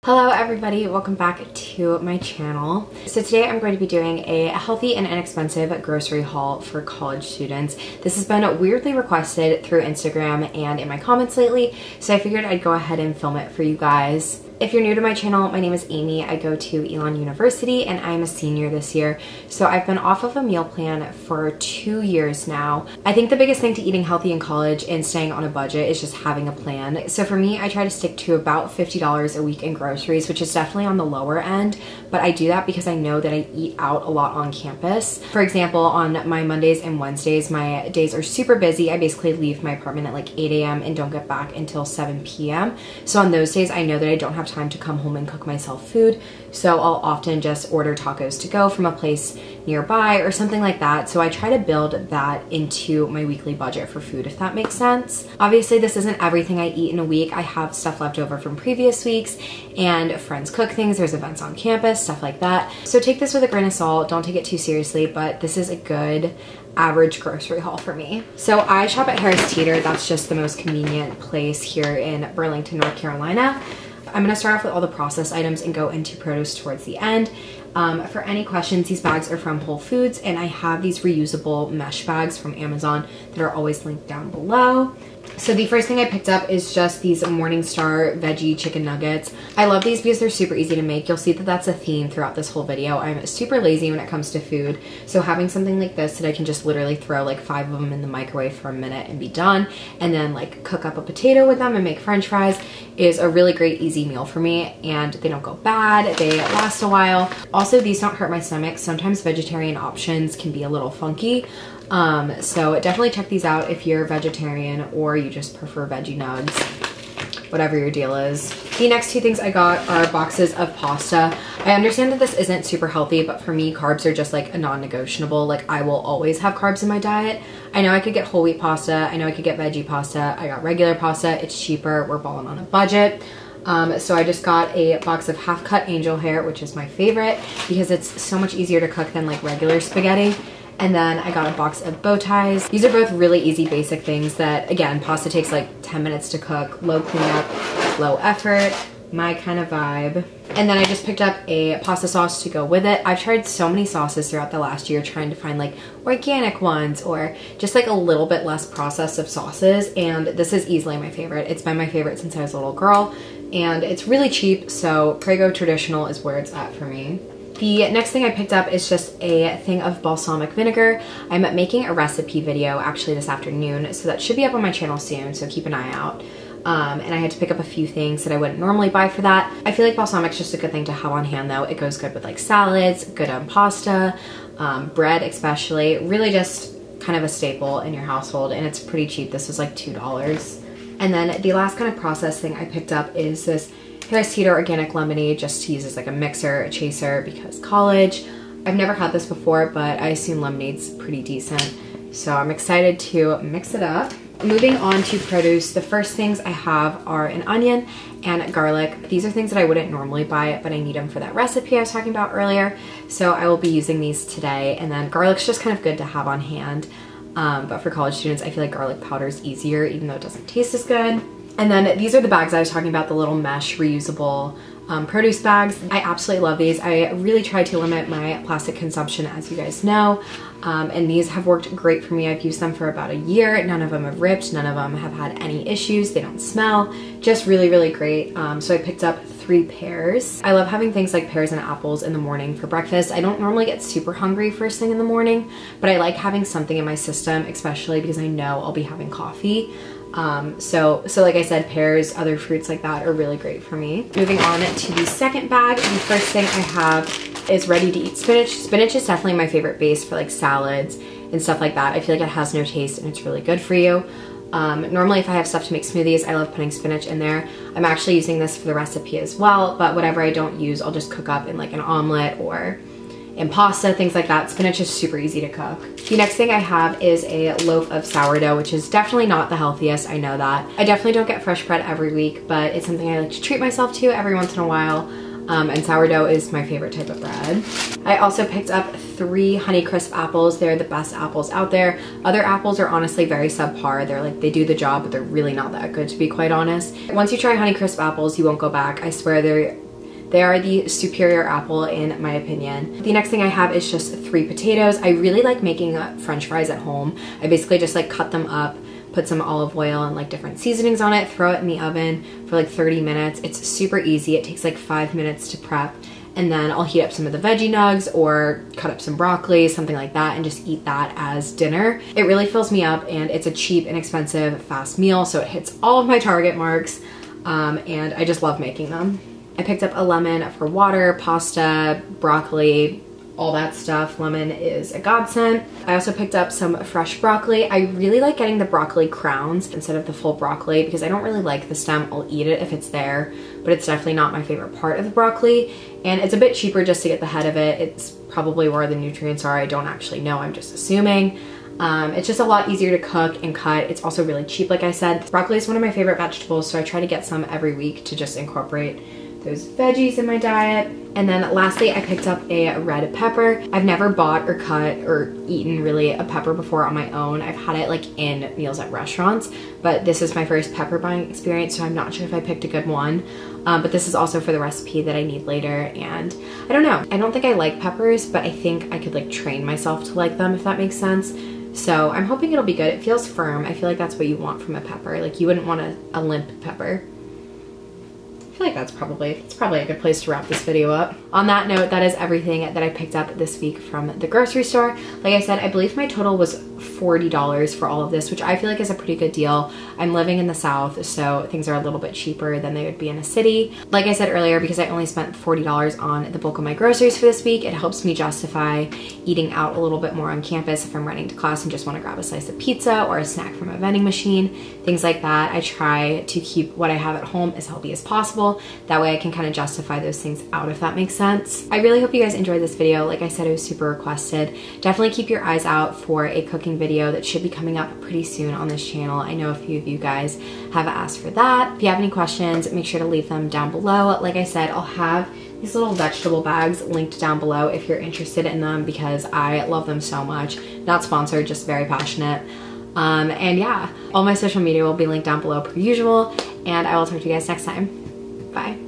Hello everybody, welcome back to my channel. So today I'm going to be doing a healthy and inexpensive grocery haul for college students. This has been weirdly requested through Instagram and in my comments lately, so I figured I'd go ahead and film it for you guys. If you're new to my channel, my name is Amy. I go to Elon University and I'm a senior this year. So I've been off of a meal plan for 2 years now. I think the biggest thing to eating healthy in college and staying on a budget is just having a plan. So for me, I try to stick to about $50 a week in groceries, which is definitely on the lower end, but I do that because I know that I eat out a lot on campus. For example, on my Mondays and Wednesdays, my days are super busy. I basically leave my apartment at like 8 a.m. and don't get back until 7 p.m. So on those days, I know that I don't have time to come home and cook myself food, so I'll often just order tacos to go from a place nearby or something like that. So I try to build that into my weekly budget for food, if that makes sense. Obviously, this isn't everything I eat in a week. I have stuff left over from previous weeks and friends cook things, there's events on campus, stuff like that. So take this with a grain of salt, don't take it too seriously, but this is a good average grocery haul for me. So I shop at Harris Teeter. That's just the most convenient place here in Burlington, North Carolina. I'm gonna start off with all the processed items and go into produce towards the end. For any questions, these bags are from Whole Foods, and I have these reusable mesh bags from Amazon that are always linked down below. So the first thing I picked up is just these Morningstar veggie chicken nuggets. I love these because they're super easy to make. You'll see that that's a theme throughout this whole video. I'm super lazy when it comes to food, so having something like this that I can just literally throw like 5 of them in the microwave for a minute and be done, and then like cook up a potato with them and make french fries is a really great easy meal for me, and they don't go bad, they last a while. Also, these don't hurt my stomach. Sometimes vegetarian options can be a little funky. So definitely check these out if you're a vegetarian or you just prefer veggie nugs, whatever your deal is. The next two things I got are boxes of pasta. I understand that this isn't super healthy, but for me, carbs are just like a non-negotiable. Like, I will always have carbs in my diet. I know I could get whole wheat pasta. I know I could get veggie pasta. I got regular pasta. It's cheaper. We're balling on a budget. So I just got a box of half-cut angel hair, which is my favorite because it's so much easier to cook than like regular spaghetti. And then I got a box of bow ties. These are both really easy basic things that, again, pasta takes like 10 minutes to cook, low cleanup, low effort, my kind of vibe. And then I just picked up a pasta sauce to go with it. I've tried so many sauces throughout the last year trying to find like organic ones or just like a little bit less processed of sauces, and this is easily my favorite. It's been my favorite since I was a little girl, and it's really cheap, so Prego Traditional is where it's at for me. The next thing I picked up is just a thing of balsamic vinegar. I'm making a recipe video actually this afternoon, so that should be up on my channel soon, so keep an eye out. And I had to pick up a few things that I wouldn't normally buy for that. I feel like balsamic's just a good thing to have on hand though. It goes good with like salads, good on pasta, bread especially. Really just kind of a staple in your household, and it's pretty cheap. This was like $2. And then the last kind of processed thing I picked up is this Harris Teeter organic lemonade, just to use as like a mixer, a chaser, because college. I've never had this before, but I assume lemonade's pretty decent, so I'm excited to mix it up. Moving on to produce, the first things I have are an onion and garlic. These are things that I wouldn't normally buy, but I need them for that recipe I was talking about earlier, so I will be using these today. And then garlic's just kind of good to have on hand, but for college students, I feel like garlic powder is easier, even though it doesn't taste as good. And then these are the bags I was talking about, the little mesh reusable produce bags. I absolutely love these. I really try to limit my plastic consumption, as you guys know, and these have worked great for me. I've used them for about a year. None of them have ripped. None of them have had any issues. They don't smell. Just really, really great. So I picked up 3 pairs. I love having things like pears and apples in the morning for breakfast. I don't normally get super hungry first thing in the morning, but I like having something in my system, especially because I know I'll be having coffee. So like I said, pears, other fruits like that are really great for me. Moving on to the second bag, the first thing I have is ready to eat spinach. Spinach is definitely my favorite base for like salads and stuff like that. I feel like it has no taste and it's really good for you. Normally if I have stuff to make smoothies, I love putting spinach in there. I'm actually using this for the recipe as well, but whatever I don't use, I'll just cook up in like an omelet or in pasta, things like that. Spinach is super easy to cook. The next thing I have is a loaf of sourdough, which is definitely not the healthiest, I know that. I definitely don't get fresh bread every week, but it's something I like to treat myself to every once in a while. And sourdough is my favorite type of bread. I also picked up 3 Honeycrisp apples. They're the best apples out there. Other apples are honestly very subpar. They're like, they do the job, but they're really not that good, to be quite honest. Once you try Honeycrisp apples, you won't go back. I swear they're They are the superior apple in my opinion. The next thing I have is just 3 potatoes. I really like making French fries at home. I basically just like cut them up, put some olive oil and like different seasonings on it, throw it in the oven for like 30 minutes. It's super easy. It takes like 5 minutes to prep. And then I'll heat up some of the veggie nugs or cut up some broccoli, something like that, and just eat that as dinner. It really fills me up, and it's a cheap, inexpensive, fast meal, so it hits all of my Target marks, and I just love making them. I picked up a lemon for water, pasta, broccoli, all that stuff. Lemon is a godsend. I also picked up some fresh broccoli. I really like getting the broccoli crowns instead of the full broccoli because I don't really like the stem. I'll eat it if it's there, but it's definitely not my favorite part of the broccoli. And it's a bit cheaper just to get the head of it. It's probably where the nutrients are. I don't actually know, I'm just assuming. It's just a lot easier to cook and cut. It's also really cheap, like I said. Broccoli is one of my favorite vegetables, so I try to get some every week to just incorporate those veggies in my diet. And then lastly, I picked up a red pepper. I've never bought or cut or eaten really a pepper before on my own. I've had it like in meals at restaurants, but this is my first pepper buying experience, so I'm not sure if I picked a good one. But this is also for the recipe that I need later, and I don't know. I don't think I like peppers, but I think I could like train myself to like them, if that makes sense. So I'm hoping it'll be good. It feels firm. I feel like that's what you want from a pepper. Like you wouldn't want a limp pepper. I feel like it's probably a good place to wrap this video up. On that note, that is everything that I picked up this week from the grocery store. Like I said, I believe my total was $40 for all of this, which I feel like is a pretty good deal. I'm living in the South, so things are a little bit cheaper than they would be in a city. Like I said earlier, because I only spent $40 on the bulk of my groceries for this week, it helps me justify eating out a little bit more on campus if I'm running to class and just want to grab a slice of pizza or a snack from a vending machine, things like that. I try to keep what I have at home as healthy as possible. That way I can kind of justify those things out, if that makes sense. I really hope you guys enjoyed this video. Like I said, it was super requested. Definitely keep your eyes out for a cooking video that should be coming up pretty soon on this channel. I know a few of you guys have asked for that. If you have any questions, make sure to leave them down below. Like I said, I'll have these little vegetable bags linked down below if you're interested in them because I love them so much. Not sponsored, just very passionate. And yeah, all my social media will be linked down below per usual, and I will talk to you guys next time. Bye.